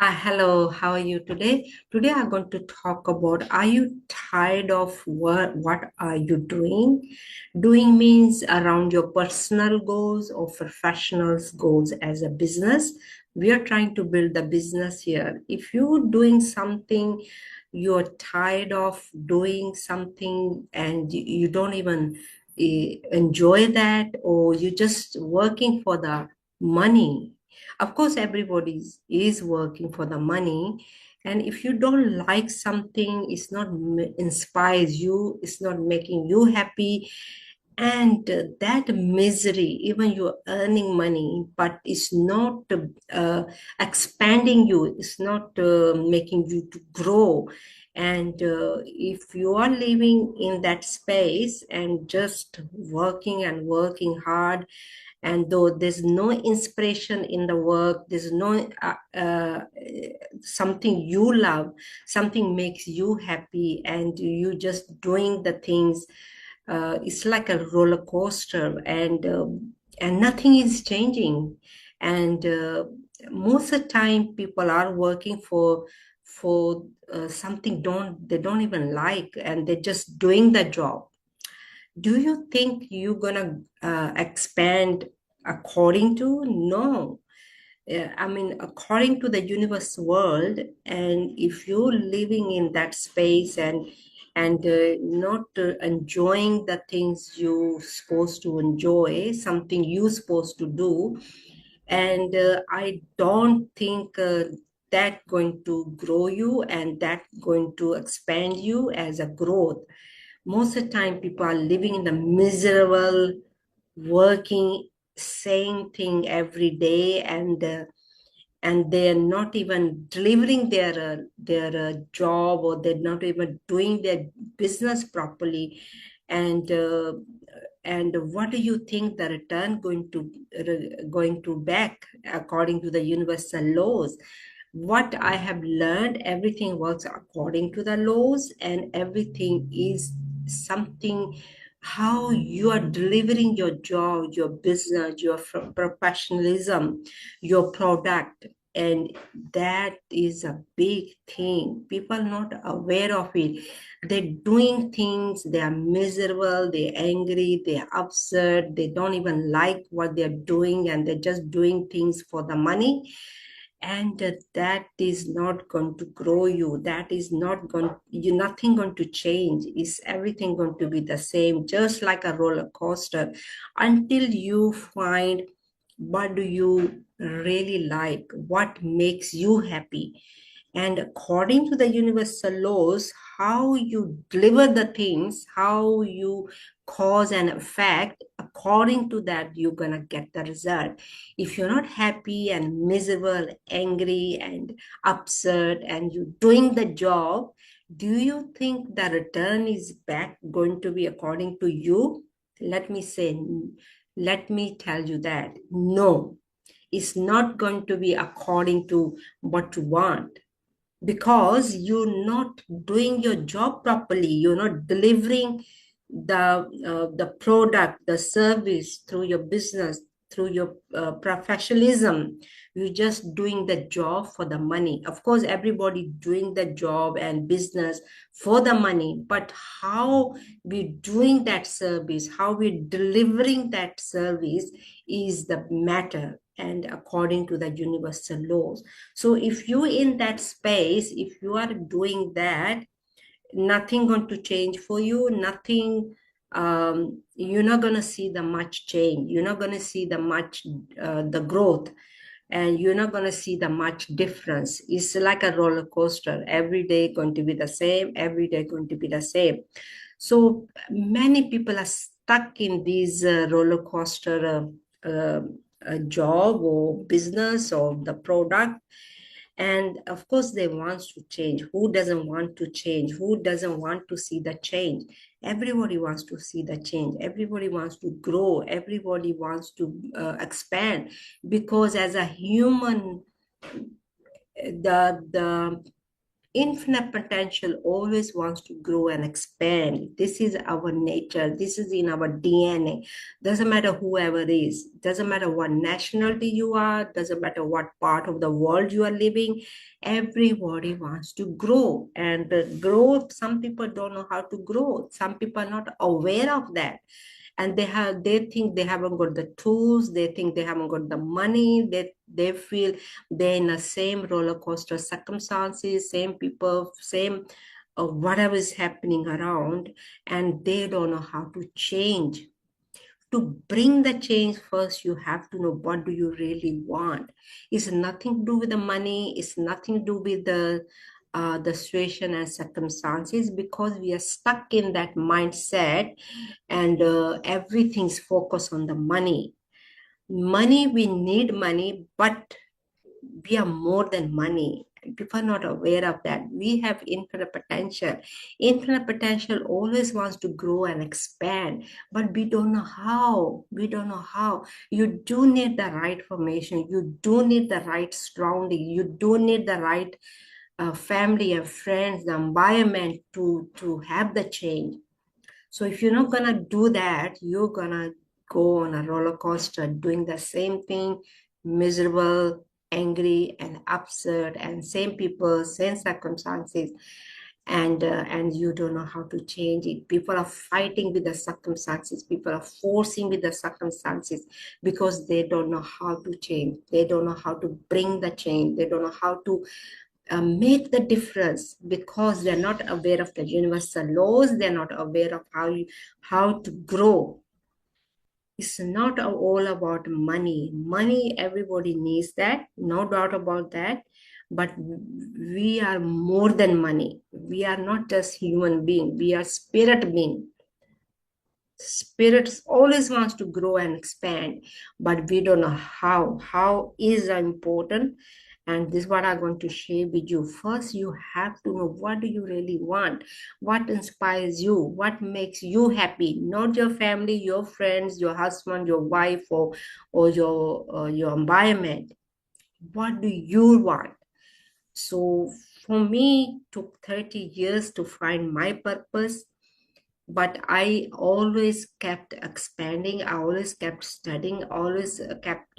Hello, how are you today? Today I'm going to talk about, are you tired of what are you doing? Doing means around your personal goals or professionals goals as a business. We are trying to build the business here. If you're doing something, you're tired of doing something and you don't even enjoy that, or you're just working for the money. Of course, everybody is working for the money. And if you don't like something, it's not inspires you, it's not making you happy. And that misery, even you're earning money, but it's not expanding you, it's not making you to grow. And if you are living in that space and just working and working hard, and though there's no inspiration in the work, there's no something you love, something makes you happy, and you just doing the things, it's like a roller coaster, and nothing is changing. And most of the time people are working for something they don't even like, and they're just doing the job. Do you think you're gonna expand according to? No. I mean, according to the universe world, and if you're living in that space and not enjoying the things you're supposed to enjoy, something you're supposed to do, and I don't think that going to grow you and that going to expand you as a growth. Most of the time people are living in the miserable, working same thing every day, and they're not even delivering their job, or they're not even doing their business properly. And uh, and what do you think the return going to back according to the universal laws? What I have learned, everything works according to the laws, and everything is something how you are delivering your job, your business, your professionalism, your product. And that is a big thing. People are not aware of it. They're doing things, they are miserable, they're angry, they're upset, they don't even like what they're doing, and they're just doing things for the money. And that is not going to grow you, that is not going, you nothing going to change, is everything going to be the same, just like a roller coaster, until you find what do you really like, what makes you happy. And according to the universal laws, how you deliver the things, how you cause and effect, according to that, you're gonna get the result. If you're not happy and miserable, angry and upset, and you're doing the job, do you think the return is back going to be according to you? Let me say, let me tell you that no, it's not going to be according to what you want, because you're not doing your job properly, you're not delivering the product, the service, through your business, through your professionalism. You're just doing the job for the money. Of course everybody doing the job and business for the money, but how we doing that service, how we delivering that service is the matter, and according to the universal laws. So if you in that space, if you are doing that, nothing going to change for you, nothing. You're not going to see the much change, you're not going to see the much the growth, and you're not going to see the much difference. It's like a roller coaster, every day going to be the same, every day going to be the same. So many people are stuck in these roller coaster job or business or the product. And of course they want to change. Who doesn't want to change? Who doesn't want to see the change? Everybody wants to see the change, everybody wants to grow, everybody wants to expand, because as a human, the infinite potential always wants to grow and expand. This is our nature. This is in our DNA. Doesn't matter whoever is. Doesn't matter what nationality you are. Doesn't matter what part of the world you are living. Everybody wants to grow. And growth, some people don't know how to grow. Some people are not aware of that, and they think they haven't got the tools, they think they haven't got the money, they feel they're in the same roller coaster circumstances, same people, same whatever is happening around, and they don't know how to change. To bring the change, first you have to know what do you really want. It's nothing to do with the money, it's nothing to do with the situation and circumstances, because we are stuck in that mindset, and everything's focused on the money. Money, we need money, but we are more than money. People are not aware of that. We have infinite potential. Infinite potential always wants to grow and expand, but we don't know how. We don't know how. You do need the right formation. You do need the right surrounding. You do need the right family and friends, the environment to have the change. So if you're not gonna do that, you're gonna go on a roller coaster doing the same thing, miserable, angry, and upset, and same people, same circumstances, and you don't know how to change it. People are fighting with the circumstances. People are forcing with the circumstances because they don't know how to change. They don't know how to bring the change. They don't know how to make the difference, because they're not aware of the universal laws. They're not aware of how to grow. It's not all about money. Money, everybody needs that, no doubt about that. But we are more than money. We are not just human being. We are spirit being. Spirits always wants to grow and expand, but we don't know how is important. And this is what I'm going to share with you. First, you have to know what do you really want, what inspires you, what makes you happy, not your family, your friends, your husband, your wife, or your environment. What do you want? So for me, it took 30 years to find my purpose, but I always kept expanding. I always kept studying, always kept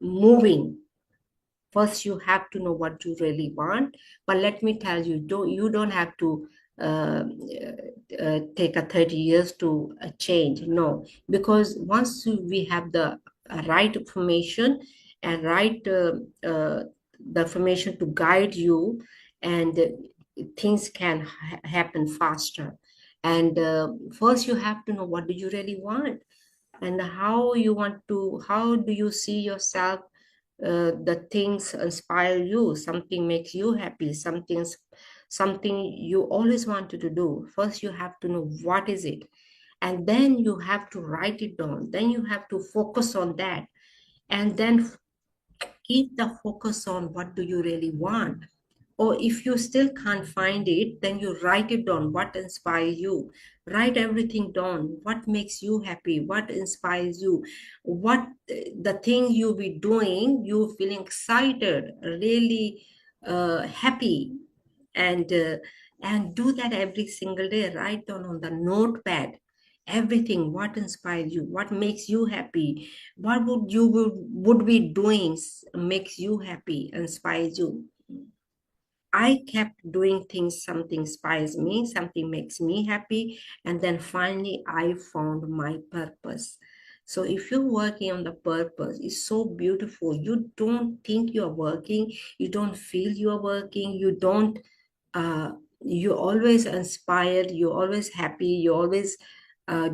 moving. First, you have to know what you really want. But let me tell you, you don't have to take a 30 years to change. No, because once we have the right information and right the information to guide you, and things can happen faster. And first, you have to know what do you really want, and how do you see yourself. The things inspire you, something makes you happy, something you always wanted to do. First, you have to know what is it, and then you have to write it down, then you have to focus on that, and then keep the focus on what do you really want. Or if you still can't find it, then you write it down. What inspires you? Write everything down. What makes you happy? What inspires you? What the thing you'll be doing, you feeling excited, really happy, and uh, and do that every single day. Write down on the notepad everything. What inspires you? What makes you happy? What would be doing makes you happy, inspires you. I kept doing things, something inspires me, something makes me happy, and then finally I found my purpose. So if you're working on the purpose, it's so beautiful. You don't think you're working, you don't feel you're working, uh, you're always inspired, you're always happy, you're always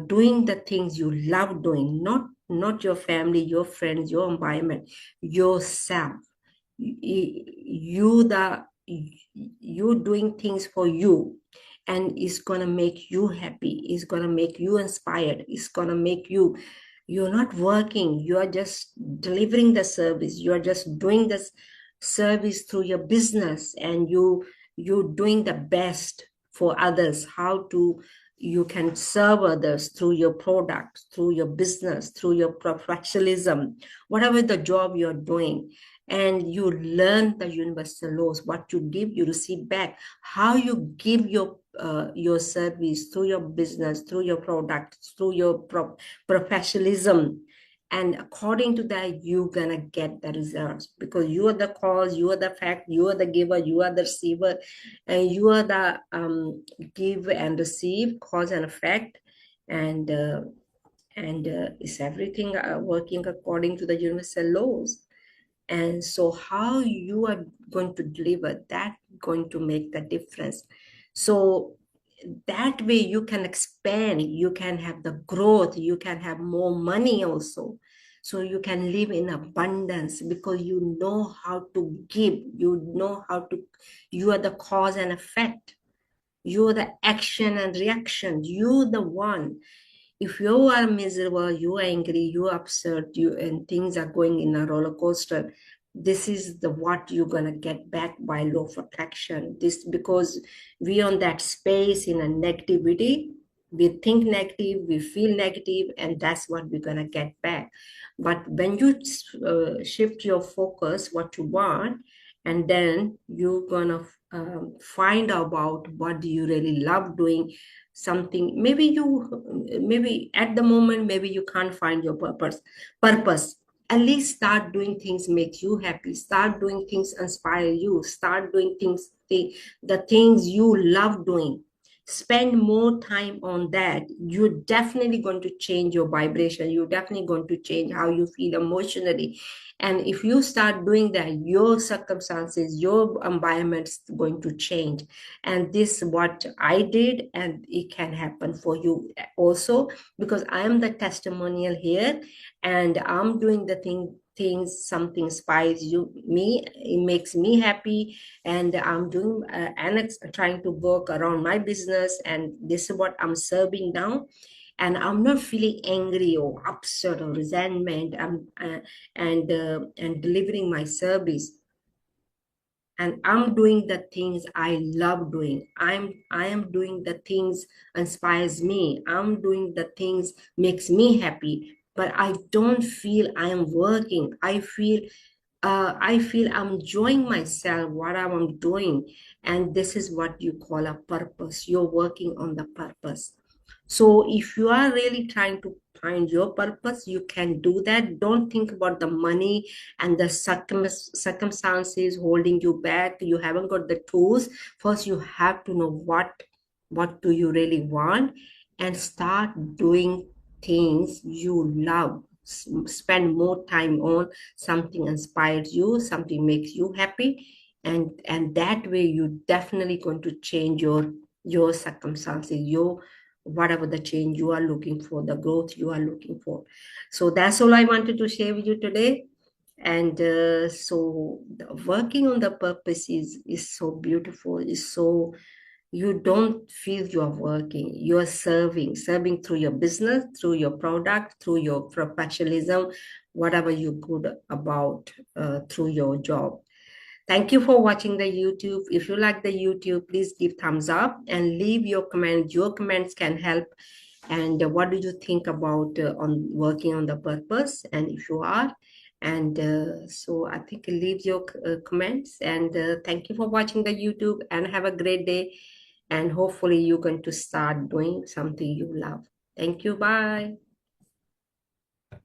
doing the things you love doing, not your family, your friends, your environment, yourself. You doing things for you, and it's gonna make you happy, it's gonna make you inspired, it's gonna make you're not working, you are just delivering the service, you are just doing this service through your business, and you're doing the best for others, how to you can serve others through your product, through your business, through your professionalism, whatever the job you're doing. and you learn the universal laws. What you give, you receive back. How you give your service, through your business, through your product, through your professionalism, and according to that, you're gonna get the results, because you are the cause, you are the fact, you are the giver, you are the receiver, and you are the give and receive, cause and effect. And is everything working according to the universal laws? And so how you are going to deliver that, going to make the difference. So that way you can expand, you can have the growth, you can have more money also. So you can live in abundance, because you know how to give, you know how to, you are the cause and effect, you're the action and reaction, you're the one. If you are miserable, you are angry, you are upset, you and things are going in a roller coaster, this is the what you're gonna get back by law of attraction. This, because we on that space in a negativity, we think negative, we feel negative, and that's what we're gonna get back. But when you shift your focus what you want, and then you're gonna find about what do you really love doing. Something, maybe at the moment, maybe you can't find your purpose. At least start doing things make you happy, start doing things inspire you, start doing things, the things you love doing. Spend more time on that. You're definitely going to change your vibration, you're definitely going to change how you feel emotionally. And if you start doing that, your circumstances, your environment's going to change. And this is what I did, and it can happen for you also, because I am the testimonial here, and I'm doing the things, something inspires you me, it makes me happy, and I'm doing trying to work around my business, and this is what I'm serving now. And I'm not feeling angry or upset or resentment. And delivering my service, and I'm doing the things I love doing. I am doing the things inspires me. I'm doing the things makes me happy. But I don't feel I am working. I feel I'm enjoying myself, what I'm doing. And this is what you call a purpose. You're working on the purpose. So if you are really trying to find your purpose, you can do that. Don't think about the money and the circumstances holding you back. You haven't got the tools. First, you have to know what do you really want, and start doing things you love. Spend more time on something inspires you, something makes you happy, and that way you definitely going to change your circumstances, your whatever the change you are looking for, the growth you are looking for. So that's all I wanted to share with you today. And so working on the purpose is so beautiful, is so, you don't feel you are working, you are serving through your business, through your product, through your professionalism, whatever you're good about, through your job. Thank you for watching the YouTube. If you like the YouTube, please give thumbs up and leave your comment. Your comments can help. And what do you think about on working on the purpose? And if you are, and so I think leave your comments. And thank you for watching the YouTube, and have a great day. And hopefully you're going to start doing something you love. Thank you. Bye.